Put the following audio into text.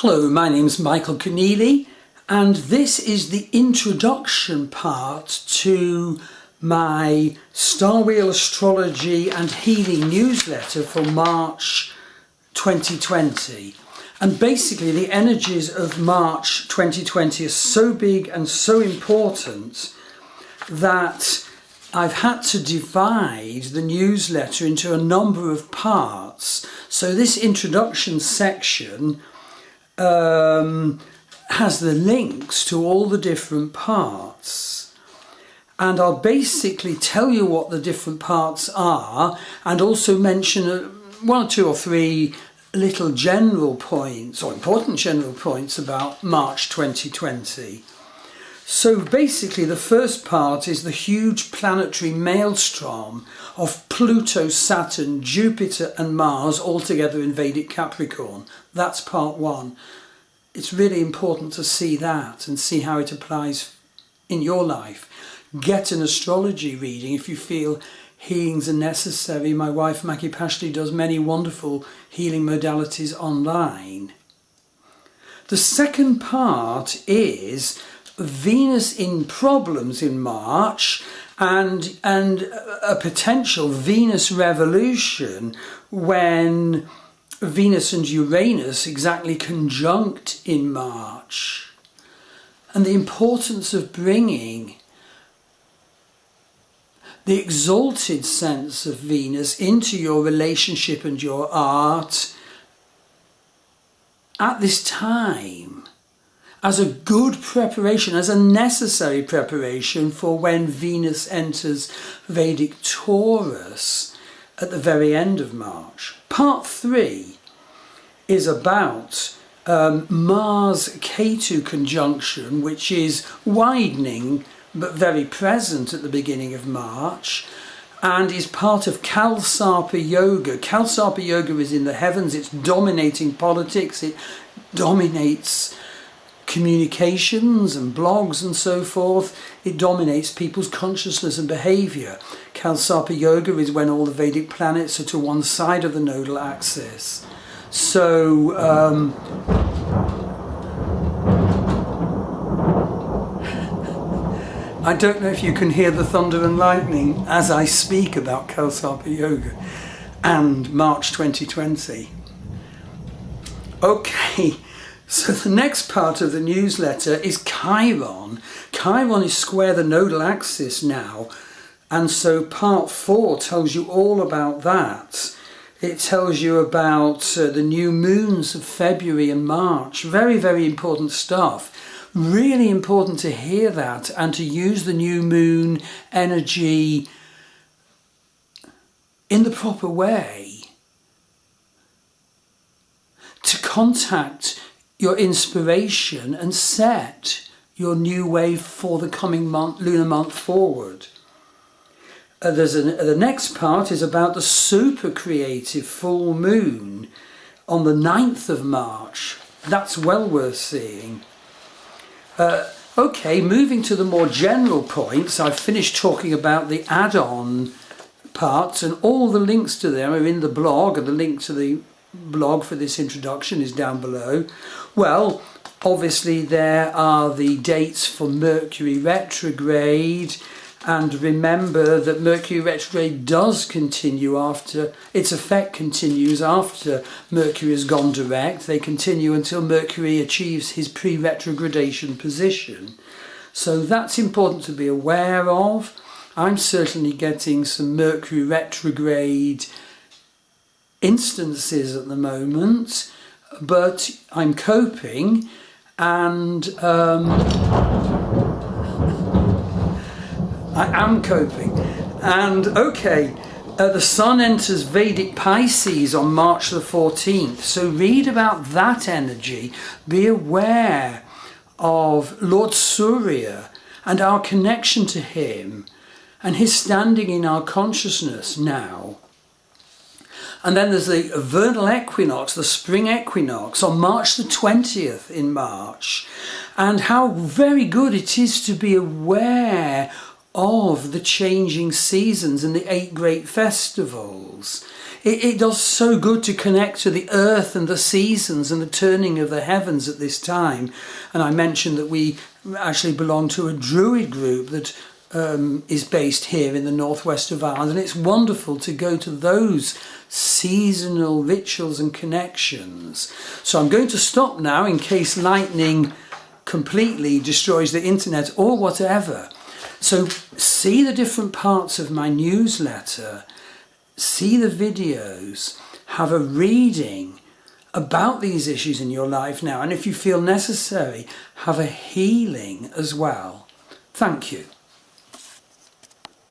Hello, my name's Michael Keneally, and this is the introduction part to my Star Wheel Astrology and Healing Newsletter for March 2020. And basically the energies of March 2020 are so big and so important that I've had to divide the newsletter into a number of parts. So this introduction section has the links to all the different parts, and I'll basically tell you what the different parts are and also mention one or two or three little general points or important general points about March 2020. So basically the first part is the huge planetary maelstrom of Pluto, Saturn, Jupiter and Mars all together in Vedic Capricorn. That's part one. It's really important to see that and see how it applies in your life. Get an astrology reading if you feel healings are necessary. My wife Maggie Pashley does many wonderful healing modalities online. The second part is Venus in problems in March and a potential Venus revolution when Venus and Uranus exactly conjunct in March, and the importance of bringing the exalted sense of Venus into your relationship and your art at this time as a good preparation, as a necessary preparation for when Venus enters Vedic Taurus at the very end of March. Part 3 is about Mars-Ketu conjunction, which is widening but very present at the beginning of March, and is part of Kalsarpa Yoga. Kalsarpa Yoga is in the heavens, it's dominating politics, it dominates communications and blogs and so forth. It dominates people's consciousness and behaviour. Kalsarpa Yoga is when all the Vedic planets are to one side of the nodal axis. So I don't know if you can hear the thunder and lightning as I speak about Kalsarpa Yoga and March 2020. Okay. So the next part of the newsletter is Chiron. Chiron is square the nodal axis now, and so part 4 tells you all about that. It tells you about the new moons of February and March. Very, very important stuff. Really important to hear that and to use the new moon energy in the proper way to contact your inspiration and set your new wave for the coming month, lunar month forward. The next part is about the super creative full moon on the 9th of March. That's well worth seeing. Okay, moving to the more general points, I've finished talking about the add-on parts, and all the links to them are in the blog, and the link to the blog for this introduction is down below. Well, obviously there are the dates for Mercury retrograde, and remember that Mercury retrograde does continue after, its effect continues after Mercury has gone direct. They continue until Mercury achieves his pre-retrogradation position. So that's important to be aware of. I'm certainly getting some Mercury retrograde instances at the moment, but I'm coping, and I am coping. And okay, the Sun enters Vedic Pisces on March the 14th, so read about that energy. Be aware of Lord Surya and our connection to him and his standing in our consciousness now. And then there's the vernal equinox, the spring equinox, on March the 20th in March. And how very good it is to be aware of the changing seasons and the 8 great festivals. It does so good to connect to the earth and the seasons and the turning of the heavens at this time. And I mentioned that we actually belong to a Druid group that is based here in the northwest of Ireland, and it's wonderful to go to those seasonal rituals and connections. So I'm going to stop now in case lightning completely destroys the internet or whatever. So see the different parts of my newsletter, see the videos, have a reading about these issues in your life now, and if you feel necessary, have a healing as well. Thank you.